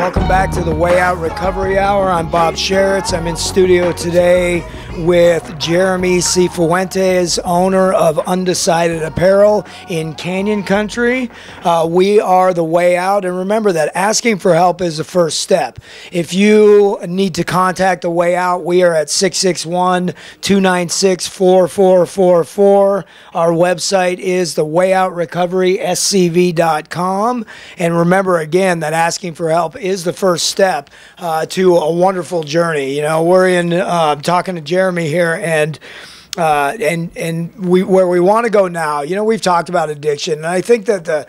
Welcome back to the Way Out Recovery Hour. I'm Bob Sheritz. I'm in studio today with Jeremy Sifuentes, owner of Undecided Apparel in Canyon Country. We are the Way Out, and remember that asking for help is the first step. If you need to contact the Way Out, we are at 661-296-4444. Our website is thewayoutrocoveryscv.com. And remember again that asking for help is the first step to a wonderful journey. You know, we're in talking to Jeremy here, and where we want to go now. You know, we've talked about addiction, and I think that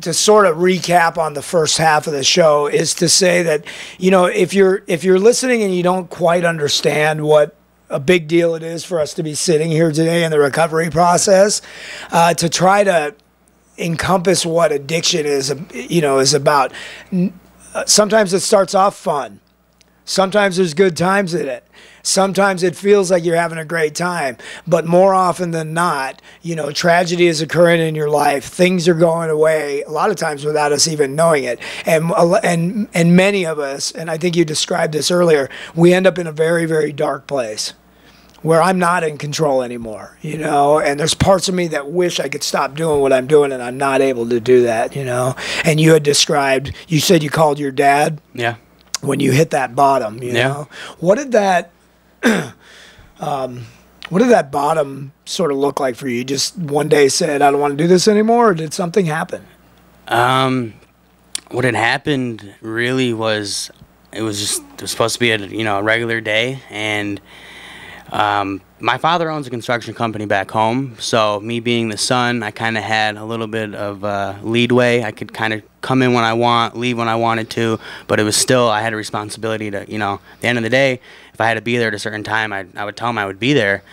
to sort of recap on the first half of the show is to say that, you know, if you're listening and you don't quite understand what a big deal it is for us to be sitting here today in the recovery process, to try to encompass what addiction is, you know, is about. Sometimes it starts off fun. Sometimes there's good times in it. Sometimes it feels like you're having a great time, but more often than not, you know, tragedy is occurring in your life. Things are going away a lot of times without us even knowing it. And many of us, and I think you described this earlier, we end up in a very, very dark place where I'm not in control anymore, you know, and there's parts of me that wish I could stop doing what I'm doing, and I'm not able to do that, you know. And you had described, you said you called your dad. Yeah. When you hit that bottom, you know, what did that bottom sort of look like for you? You just one day said, I don't want to do this anymore, or did something happen? What had happened really was, it was supposed to be a regular day, and my father owns a construction company back home, so me being the son, I kind of had a little bit of leadway. I could kind of come in when I want, leave when I wanted to, but it was still, I had a responsibility to, you know, at the end of the day, if I had to be there at a certain time, I would tell him I would be there.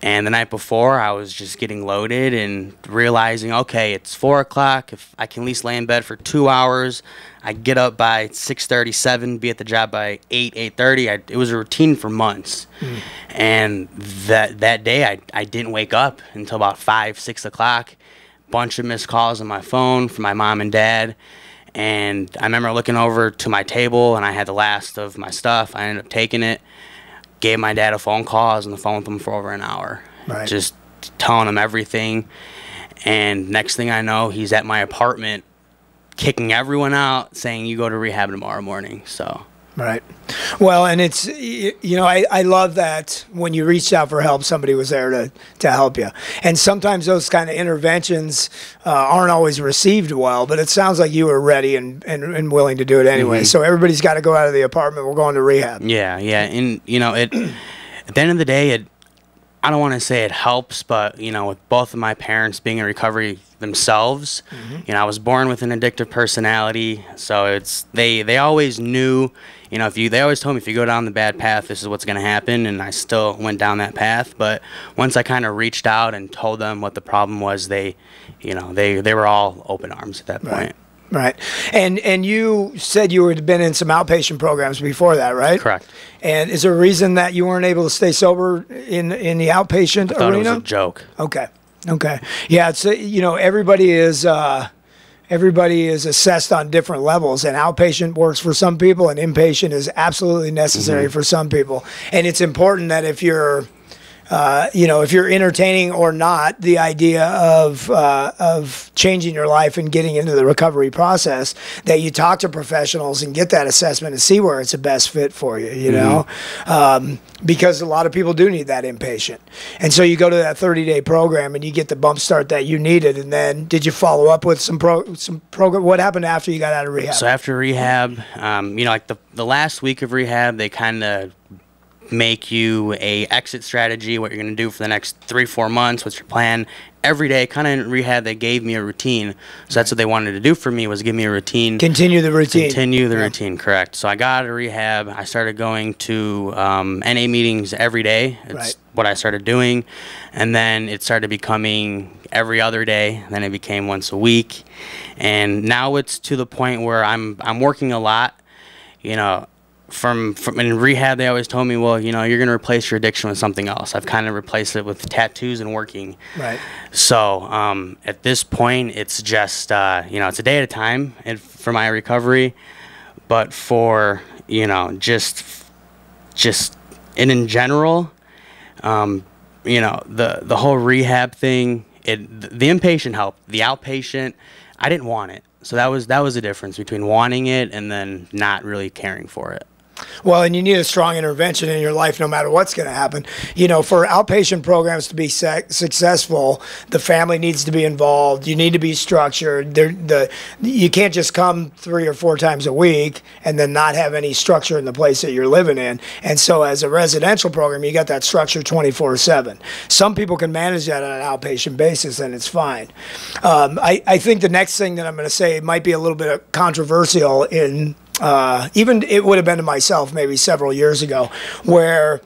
And the night before, I was just getting loaded and realizing, okay, it's 4 o'clock. If I can at least lay in bed for 2 hours, I get up by 6:30, 7, be at the job by 8, 8:30. It was a routine for months. And that day, I didn't wake up until about 5, 6 o'clock. Bunch of missed calls on my phone from my mom and dad. And I remember looking over to my table, and I had the last of my stuff. I ended up taking it. Gave my dad a phone call. I was on the phone with him for over an hour, just telling him everything. And next thing I know, he's at my apartment, kicking everyone out, saying, "You go to rehab tomorrow morning." So. Right. Well, and it's, you know, I love that when you reached out for help, somebody was there to help you. And sometimes those kind of interventions aren't always received well, but it sounds like you were ready and willing to do it anyway. So everybody's got to go out of the apartment. We're going to rehab. Yeah, yeah. And, you know, at the end of the day, I don't want to say it helps, but, you know, with both of my parents being in recovery themselves, you know, I was born with an addictive personality, so they always knew, you know, they always told me, if you go down the bad path, this is what's going to happen, and I still went down that path. But once I kind of reached out and told them what the problem was, they were all open arms at that point. Right. And you said you had been in some outpatient programs before that, right? Correct. And is there a reason that you weren't able to stay sober in the outpatient arena? I thought it was a joke. Okay. Yeah, it's you know, everybody is assessed on different levels, and outpatient works for some people, and inpatient is absolutely necessary for some people. And it's important that if you're you know, if you're entertaining or not the idea of changing your life and getting into the recovery process, that you talk to professionals and get that assessment and see where it's the best fit for you, you know, because a lot of people do need that inpatient. And so you go to that 30-day program and you get the bump start that you needed. And then did you follow up with some program? What happened after you got out of rehab? So after rehab, you know, like the last week of rehab, they kind of make you a exit strategy, what you're going to do for the next 3-4 months, what's your plan. Every day, kind of in rehab, they gave me a routine. So that's what they wanted to do for me, was give me a routine. Continue the routine. Continue the routine, correct. So I got out of rehab. I started going to NA meetings every day. It's what I started doing. And then it started becoming every other day. Then it became once a week. And now it's to the point where I'm working a lot, you know. From in rehab, they always told me, well, you know, you're going to replace your addiction with something else. I've kind of replaced it with tattoos and working. Right. So at this point, it's just, you know, it's a day at a time for my recovery. but for, just in general, the whole rehab thing, the inpatient help, the outpatient, I didn't want it. So that was the difference between wanting it and then not really caring for it. Well, and you need a strong intervention in your life no matter what's going to happen. For outpatient programs to be successful, the family needs to be involved. You need to be structured. You can't just come 3 or 4 times a week and then not have any structure in the place that you're living in. And so as a residential program, you got that structure 24/7. Some people can manage that on an outpatient basis, and it's fine. I think the next thing that I'm going to say might be a little bit controversial even it would have been to myself maybe several years ago, where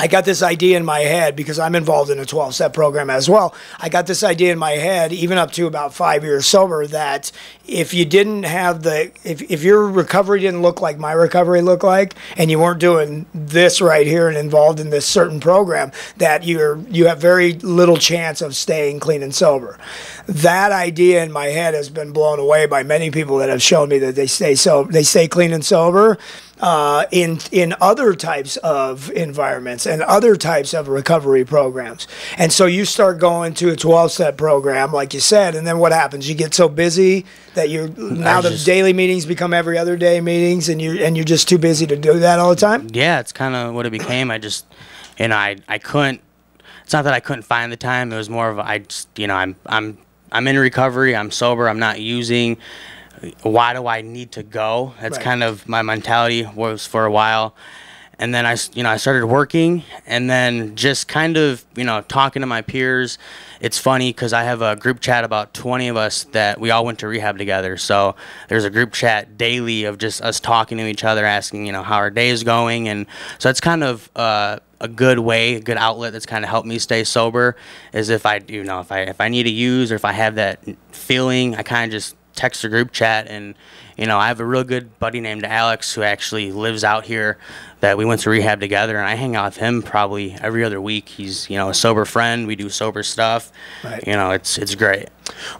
I got this idea in my head, because I'm involved in a 12-step program as well. I got this idea in my head, even up to about 5 years sober, that if you didn't have if your recovery didn't look like my recovery looked like, and you weren't doing this right here and involved in this certain program, that you have very little chance of staying clean and sober. That idea in my head has been blown away by many people that have shown me that they stay clean and sober in other types of environments and other types of recovery programs. And so you start going to a 12-step program, like you said, and then what happens? You get so busy that the daily meetings become every other day meetings, and you're just too busy to do that all the time? Yeah, it's kind of what it became. I just, I couldn't. It's not that I couldn't find the time. It was more of I'm in recovery. I'm sober. I'm not using. Why do I need to go? That's Right. kind of my mentality was for a while. And then I started working, and then just kind of, talking to my peers. It's funny because I have a group chat, about 20 of us, that we all went to rehab together. So there's a group chat daily of just us talking to each other, asking, how our day is going. And so it's kind of a good way, a good outlet that's kind of helped me stay sober, is if I need to use, or if I have that feeling, I kind of just text the group chat. And I have a real good buddy named Alex who actually lives out here, that we went to rehab together, and I hang out with him probably every other week. He's a sober friend. We do sober stuff. Right. It's great.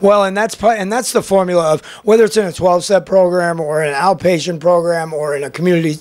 Well, and that's the formula of whether it's in a 12-step program or an outpatient program or in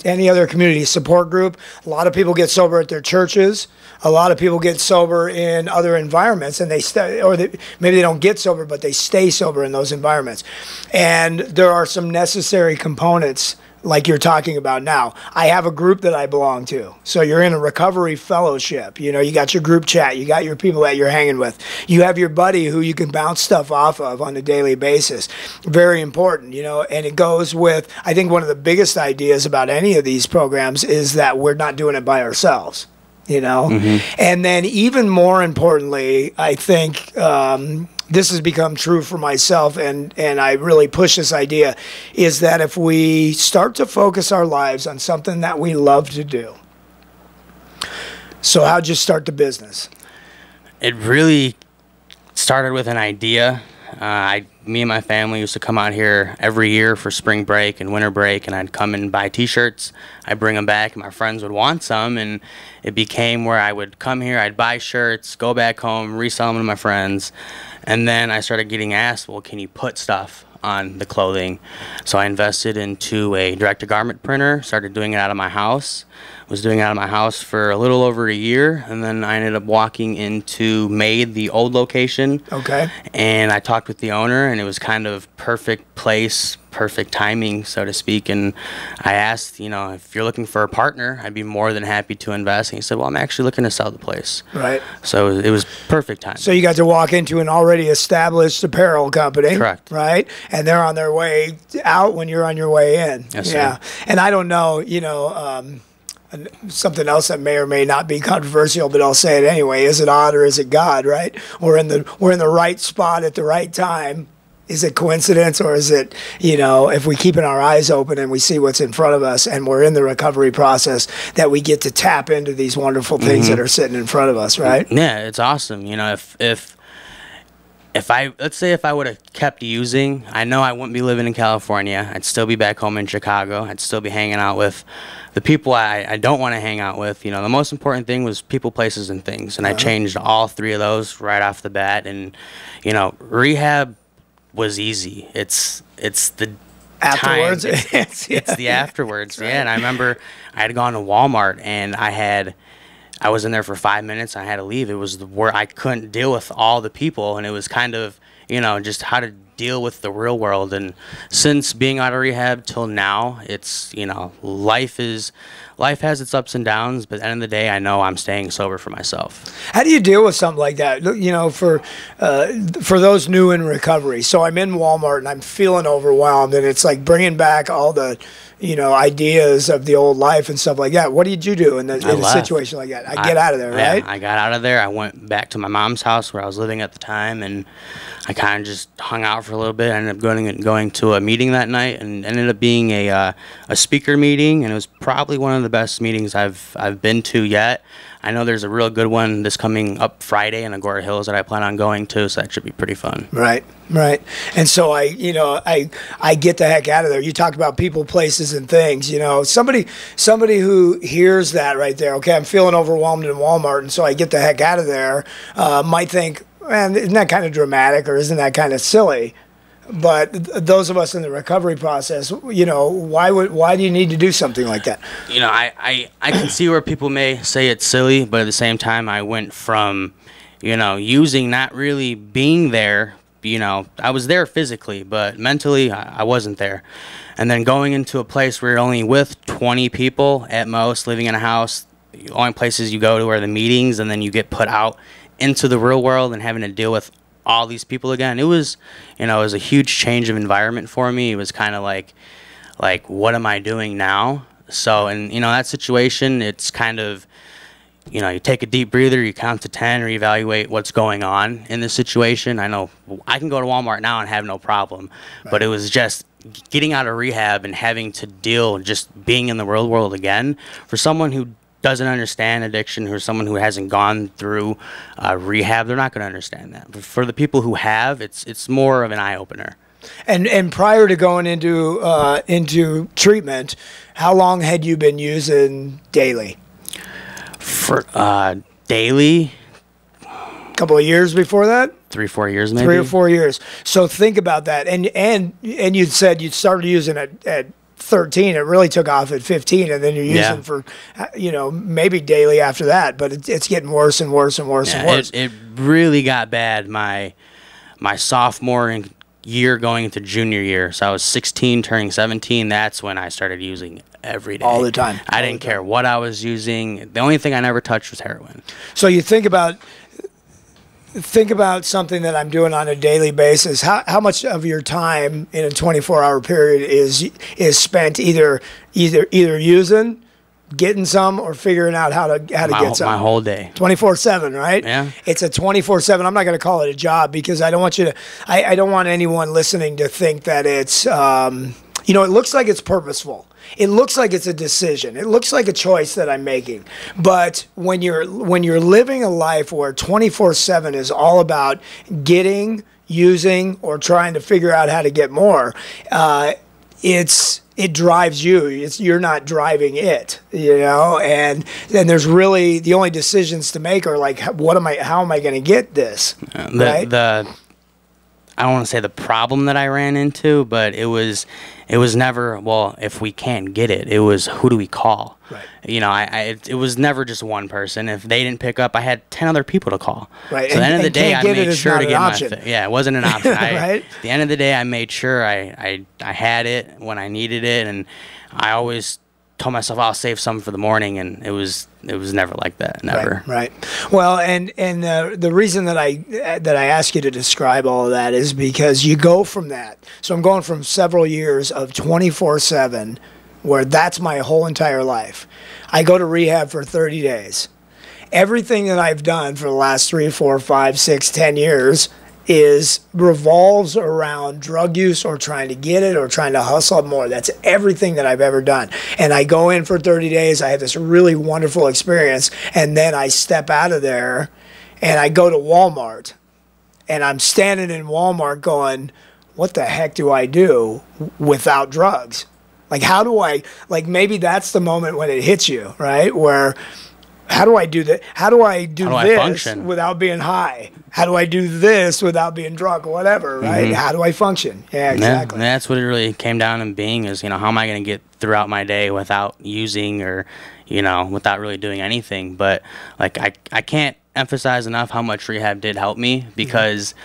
any other community support group. A lot of people get sober at their churches. A lot of people get sober in other environments, and maybe they don't get sober, but they stay sober in those environments. And there are some necessary components, like you're talking about now. I have a group that I belong to. So you're in a recovery fellowship. You got your group chat. You got your people that you're hanging with. You have your buddy who you can bounce stuff off of on a daily basis. Very important, and it goes with, I think one of the biggest ideas about any of these programs is that we're not doing it by ourselves. Mm-hmm. And then even more importantly, I think this has become true for myself, and I really push this idea, is that if we start to focus our lives on something that we love to do. So how'd you start the business? It really started with an idea. Me and my family used to come out here every year for spring break and winter break, and I'd come and buy T-shirts. I'd bring them back, and my friends would want some, and it became where I would come here, I'd buy shirts, go back home, resell them to my friends, and then I started getting asked, well, can you put stuff on the clothing? So I invested into a direct-to-garment printer, started doing it out of my house. Was doing it out of my house for a little over a year, and then I ended up walking into Made, the old location. Okay. And I talked with the owner, and it was kind of perfect place, perfect timing, so to speak. And I asked, if you're looking for a partner, I'd be more than happy to invest. And he said, well, I'm actually looking to sell the place. Right. So it was perfect time. So you got to walk into an already established apparel company. Correct. Right? And they're on their way out when you're on your way in. Yes, yeah. sir. And I don't know, something else that may or may not be controversial, but I'll say it anyway. Is it odd or is it God, right? We're in the right spot at the right time. Is it coincidence, or is it, if we keeping our eyes open and we see what's in front of us and we're in the recovery process, that we get to tap into these wonderful things Mm-hmm. that are sitting in front of us, right? Yeah, it's awesome. Let's say if I would have kept using, I know I wouldn't be living in California. I'd still be back home in Chicago. I'd still be hanging out with the people I don't want to hang out with. The most important thing was people, places, and things. And I changed all 3 of those right off the bat. And, rehab was easy. It's the Afterwards, time. It's the afterwards. Right. Yeah, and I remember I had gone to Walmart and I was in there for 5 minutes. I had to leave. It was where I couldn't deal with all the people, and it was kind of, just how to deal with the real world. And since being out of rehab till now, it's, life has its ups and downs, but at the end of the day, I know I'm staying sober for myself. How do you deal with something like that? For those new in recovery. So I'm in Walmart and I'm feeling overwhelmed, and it's like bringing back all the, ideas of the old life and stuff like that. What did you do in a situation like that? I get out of there, right? Yeah, I got out of there. I went back to my mom's house where I was living at the time, and I kind of just hung out for a little bit. I ended up going to a meeting that night, and ended up being a speaker meeting, and it was probably one of the best meetings I've been to yet. I know there's a real good one this coming up Friday in Agora Hills that I plan on going to, so that should be pretty fun. Right. And so I get the heck out of there. You talk about people, places, and things. Somebody who hears that right there. Okay, I'm feeling overwhelmed in Walmart, and so I get the heck out of there. Might think, man, isn't that kind of dramatic, or isn't that kind of silly? But those of us in the recovery process, why do you need to do something like that? I can see where people may say it's silly, but at the same time, I went from, using, not really being there. I was there physically, but mentally I wasn't there. And then going into a place where you're only with 20 people at most, living in a house, the only places you go to are the meetings, and then you get put out into the real world and having to deal with all these people again. It was a huge change of environment for me. It was kind of like what am I doing now? So in that situation, it's kind of, you take a deep breather, you count to 10, reevaluate what's going on in this situation. I know I can go to Walmart now and have no problem, but it was just getting out of rehab and having to deal, just being in the real world again, for someone who doesn't understand addiction, or someone who hasn't gone through rehab, they're not going to understand that. But for the people who have, it's more of an eye-opener. And prior to going into treatment, how long had you been using daily? For daily, a couple of years before that. 3-4 years, maybe. 3 or 4 years. So think about that. And you said you started using it at 13. It really took off at 15, and then you're using for, maybe daily after that. But it's getting worse and worse and worse and worse. It really got bad my sophomore year going into junior year. So I was 16, turning 17. That's when I started using every day. All the time. I didn't care what I was using. The only thing I never touched was heroin. So you think about something that I'm doing on a daily basis. How much of your time in a 24-hour period is spent either using, getting some, or figuring out how to get some? My whole day. 24/7, right? Yeah. It's a 24/7. I'm not going to call it a job, because I don't want you to. I don't want anyone listening to think that it's. It looks like it's purposeful. It looks like it's a decision. It looks like a choice that I'm making. But when you're living a life where 24/7 is all about getting, using, or trying to figure out how to get more, it drives you. You're not driving it, and then there's really the only decisions to make are like, how am I going to get this? Right? I don't want to say the problem that I ran into, but it was never, well, if we can't get it, it was, who do we call? Right. It was never just one person. If they didn't pick up, I had 10 other people to call. Right. So at the end of the day, I made sure to get my it wasn't an option. Right. At the end of the day, I made sure I had it when I needed it, and I always told myself I'll save some for the morning, and it was never like that, never. Right. Well, and the reason that I ask you to describe all of that is because you go from that. So I'm going from several years of 24/7, where that's my whole entire life. I go to rehab for 30 days. Everything that I've done for the last 3, 4, 5, 6, 10 years revolves around drug use, or trying to get it, or trying to hustle more. That's everything that I've ever done. And I go in for 30 days, I have this really wonderful experience, and then I step out of there and I go to Walmart, and I'm standing in Walmart going, what the heck do I do without drugs? Like, how do I, maybe that's the moment when it hits you, right? Where how do I do that? How do I do How do I this function? without being high? How do I do this without being drunk or whatever, right? How do I function? Yeah, exactly. Yeah, that's what it really came down to being is, how am I going to get throughout my day without using or, without really doing anything. But, like, I can't emphasize enough how much rehab did help me because,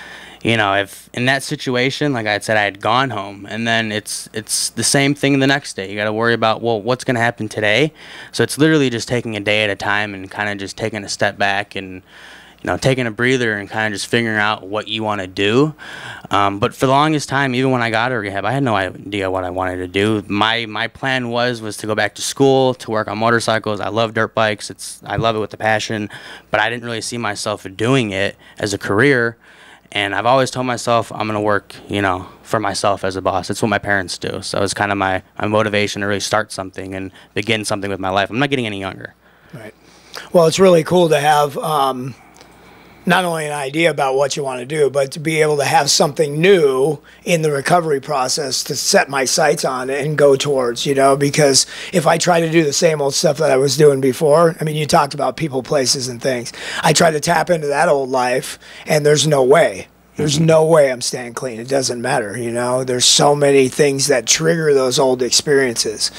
if in that situation, like I said, I had gone home and then it's the same thing the next day. You got to worry about, well, what's going to happen today? So it's literally just taking a day at a time and kind of just taking a step back and, taking a breather and kind of just figuring out what you want to do. But for the longest time, even when I got out of rehab, I had no idea what I wanted to do. My plan was to go back to school, to work on motorcycles. I love dirt bikes. I love it with a passion, but I didn't really see myself doing it as a career. And I've always told myself I'm going to work, for myself as a boss. It's what my parents do. So it's kind of my motivation to really start something and begin something with my life. I'm not getting any younger. Right. Well, it's really cool to have not only an idea about what you want to do, but to be able to have something new in the recovery process to set my sights on and go towards, because if I try to do the same old stuff that I was doing before, I mean, you talked about people, places, and things. I try to tap into that old life, and there's no way. There's no way I'm staying clean. It doesn't matter, There's so many things that trigger those old experiences,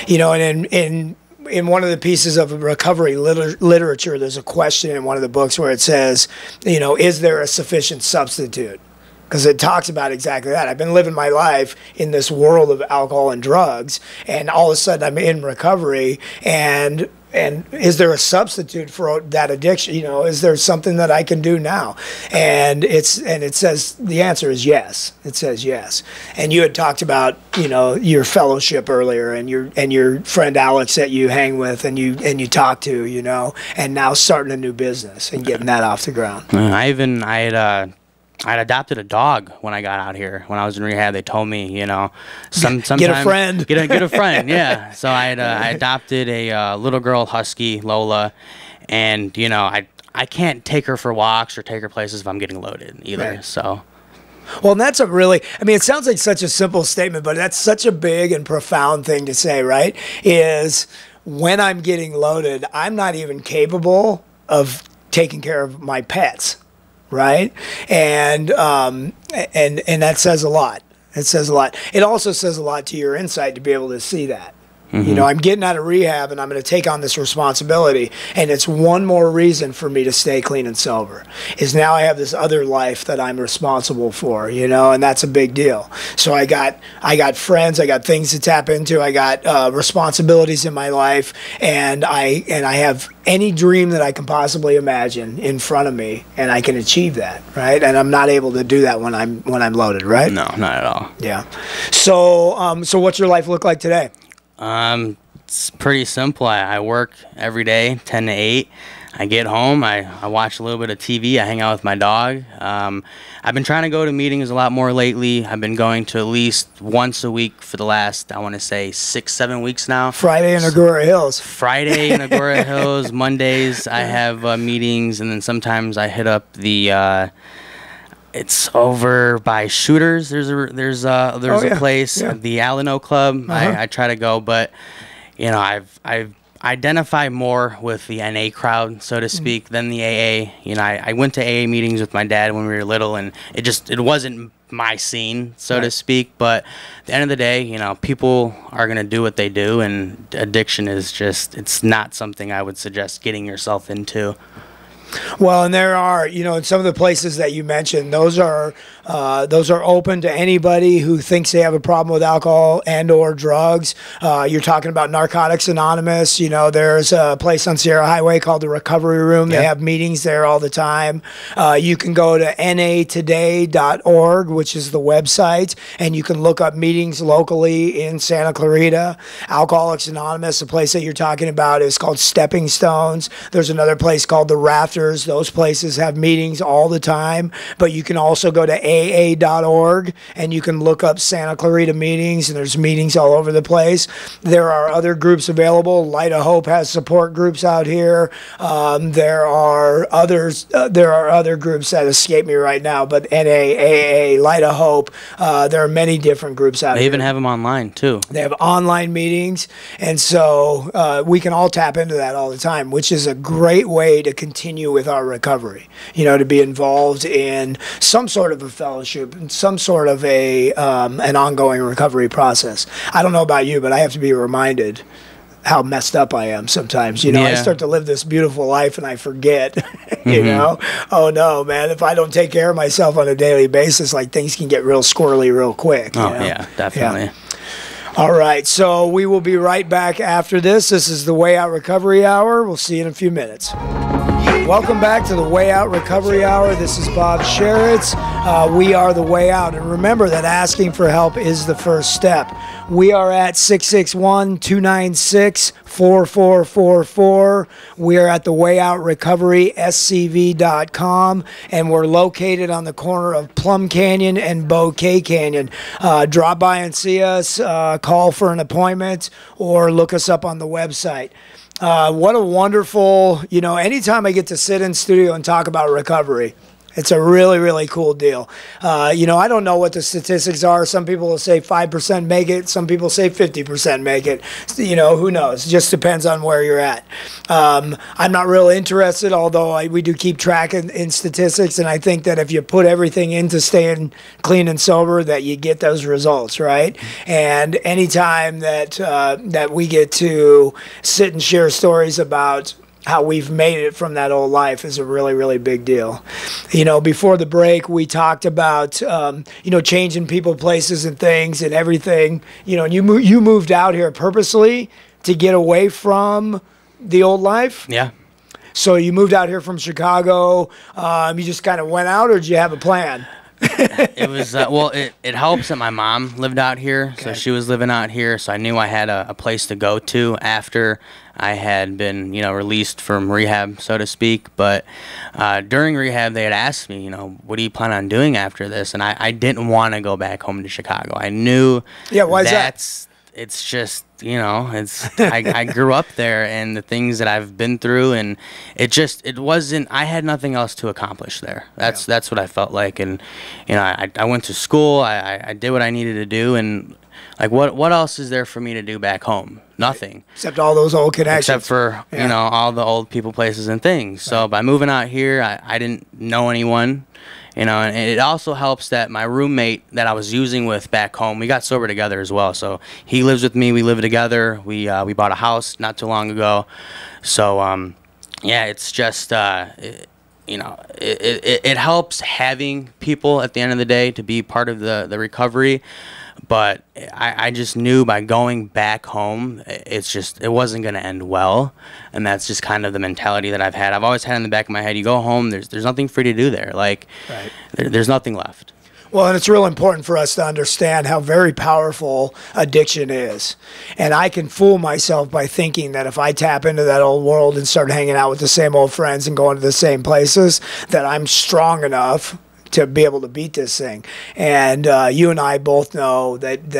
and in one of the pieces of recovery literature, there's a question in one of the books where it says, is there a sufficient substitute? Because it talks about exactly that. I've been living my life in this world of alcohol and drugs, and all of a sudden I'm in recovery, and is there a substitute for that addiction? Is there something that I can do now? And it says the answer is yes. It says yes. And you had talked about your fellowship earlier, and your friend Alex that you hang with and you talk to, and now starting a new business and getting that off the ground. I'd adopted a dog when I got out here. When I was in rehab, they told me, sometimes get a friend. Get a friend, yeah. So I adopted a little girl husky, Lola, and I can't take her for walks or take her places if I'm getting loaded either. Right. So. Well, and that's it sounds like such a simple statement, but that's such a big and profound thing to say, right? Is when I'm getting loaded, I'm not even capable of taking care of my pets. Right, and that says a lot. It says a lot. It also says a lot to your insight to be able to see that. I'm getting out of rehab and I'm going to take on this responsibility, and it's one more reason for me to stay clean and sober. Is now I have this other life that I'm responsible for, and that's a big deal. So I got friends, I got things to tap into, I got responsibilities in my life, and I have any dream that I can possibly imagine in front of me, and I can achieve that, right? And I'm not able to do that when I'm loaded, right? No, not at all. Yeah. So what's your life look like today? It's pretty simple. I work every day, 10 to 8. I get home, I watch a little bit of TV, I hang out with my dog. I've been trying to go to meetings a lot more lately. I've been going to at least once a week for the last, I want to say, 6-7 weeks now. Friday in Agoura Hills. Friday in Agoura Hills. Mondays I have meetings, and then sometimes I hit up the... it's over by Shooters. There's a place, the Alano Club. I try to go, but I've identified more with the NA crowd, so to speak, than the AA. I went to AA meetings with my dad when we were little, and it wasn't my scene, so to speak. But at the end of the day, people are gonna do what they do, and addiction is it's not something I would suggest getting yourself into. Well, and there are, in some of the places that you mentioned, those are open to anybody who thinks they have a problem with alcohol and or drugs. You're talking about Narcotics Anonymous. There's a place on Sierra Highway called the Recovery Room. They have meetings there all the time. You can go to natoday.org, which is the website, and you can look up meetings locally in Santa Clarita. Alcoholics Anonymous, the place that you're talking about, is called Stepping Stones. There's another place called the Rafters chapters. Those places have meetings all the time, but you can also go to aa.org and you can look up Santa Clarita meetings, and there's meetings all over the place. There are other groups available. Light of Hope has support groups out here. There are others. There are other groups that escape me right now, but NAAA, Light of Hope. There are many different groups out here. They even have them online too. They have online meetings, and so we can all tap into that all the time, which is a great way to continue with our recovery. You know, to be involved in some sort of a fellowship, some sort of an ongoing recovery process. I don't know about you, but I have to be reminded how messed up I am sometimes. You know, I start to live this beautiful life and I forget, you know, oh no, man, if I don't take care of myself on a daily basis, like things can get real squirrely real quick. Oh, you know? yeah, definitely. Yeah. All right, so we will be right back after this. This is the Way Out Recovery Hour. We'll see you in a few minutes. Welcome back to the Way Out Recovery Hour. This is Bob Sheritz. We are the Way Out. And remember that asking for help is the first step. We are at 661-296-4444. We are at the Way Out Recovery, SCV.com, and we're located on the corner of Plum Canyon and Bouquet Canyon. Drop by and see us, call for an appointment, or look us up on the website. What a wonderful, you know, anytime I get to sit in studio and talk about recovery, it's a really, really cool deal. You know, I don't know what the statistics are. Some people will say 5% make it. Some people say 50% make it. You know, who knows? It just depends on where you're at. I'm not real interested, although we do keep track in statistics, and I think that if you put everything into staying clean and sober, that you get those results, right? And anytime that that we get to sit and share stories about how we've made it from that old life is a really, really big deal. You know, before the break, we talked about, you know, changing people, places, and things and everything. You know, and you moved out here purposely to get away from the old life? Yeah. So you moved out here from Chicago. You just kind of went out, or did you have a plan? It was, well, it helps that my mom lived out here, so she was living out here, so I knew I had a place to go to after I had been, you know, released from rehab, so to speak. But during rehab, they had asked me, you know, what do you plan on doing after this? And I didn't want to go back home to Chicago. I knew why is that? It's just, you know, I grew up there, and the things that I've been through, and it wasn't, I had nothing else to accomplish there. That's what I felt like. And, you know, I went to school, I did what I needed to do, and like, what else is there for me to do back home? Nothing. Except all those old connections. Except for, you know, all the old people, places, and things. So by moving out here, I didn't know anyone. You know, and it also helps that my roommate that I was using with back home, we got sober together as well. So he lives with me. We live together. We bought a house not too long ago. So, yeah, it's just, you know, it helps having people at the end of the day to be part of the recovery. But I just knew by going back home, it wasn't going to end well. And that's just kind of the mentality that I've had. I've always had in the back of my head, you go home, there's nothing for you to do there. Like, there's nothing left. Well, and it's real important for us to understand how very powerful addiction is. And I can fool myself by thinking that if I tap into that old world and start hanging out with the same old friends and going to the same places, that I'm strong enough to be able to beat this thing. And you and I both know that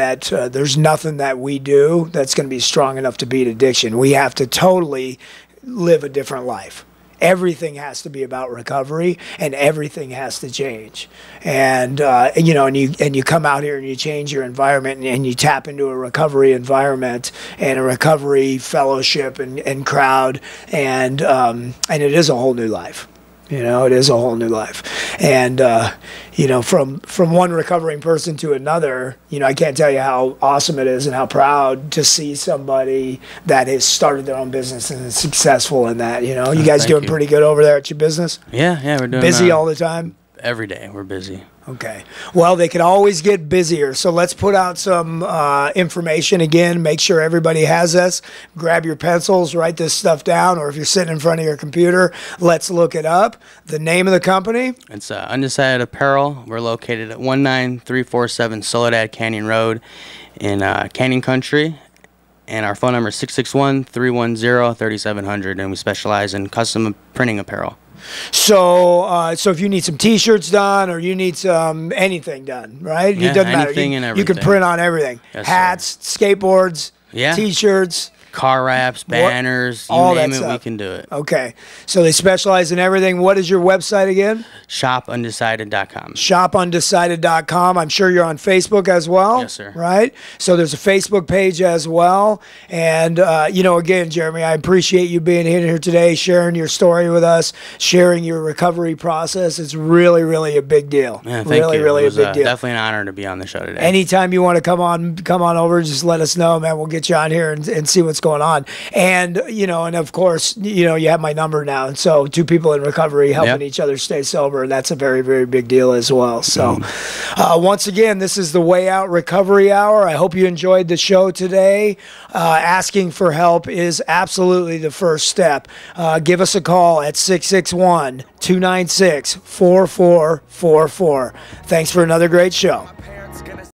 there's nothing that we do that's going to be strong enough to beat addiction. We have to totally live a different life. Everything has to be about recovery, and everything has to change. And you know, and you come out here and you change your environment, and you tap into a recovery environment and a recovery fellowship and crowd, and it is a whole new life. You know, it is a whole new life. And, you know, from one recovering person to another, you know, I can't tell you how awesome it is and how proud to see somebody that has started their own business and is successful in that, you know. You guys doing pretty good over there at your business? Yeah, we're doing busy all the time? Every day, we're busy. Okay. Well, they can always get busier. So let's put out some information again. Make sure everybody has this. Grab your pencils, write this stuff down, or if you're sitting in front of your computer, let's look it up. The name of the company? It's Undecided Apparel. We're located at 19347 Soledad Canyon Road in Canyon Country. And our phone number is 661-310-3700, and we specialize in custom printing apparel. So, so if you need some T-shirts done or you need some anything done, right? Yeah, it doesn't matter. anything and You can everything. print on everything. Yes, hats, skateboards, Yeah. T-shirts. Car wraps, banners, you all that name it, we stuff. can do it. Okay. So they specialize in everything. What is your website again? ShopUndecided.com. ShopUndecided.com. I'm sure you're on Facebook as well. Yes, sir. Right? So there's a Facebook page as well. And, you know, again, Jeremy, I appreciate you being here today, sharing your story with us, sharing your recovery process. It's really, really a big deal. Yeah, thank really, you. really It was a big deal. definitely an honor to be on the show today. Anytime you want to come on over, just let us know, man. We'll get you on here and see what's going on. And, you know, and of course, you know, you have my number now. And so two people in recovery helping each other stay sober. And that's a very, very big deal as well. So once again, this is the Way Out Recovery Hour. I hope you enjoyed the show today. Asking for help is absolutely the first step. Give us a call at 661-296-4444. Thanks for another great show.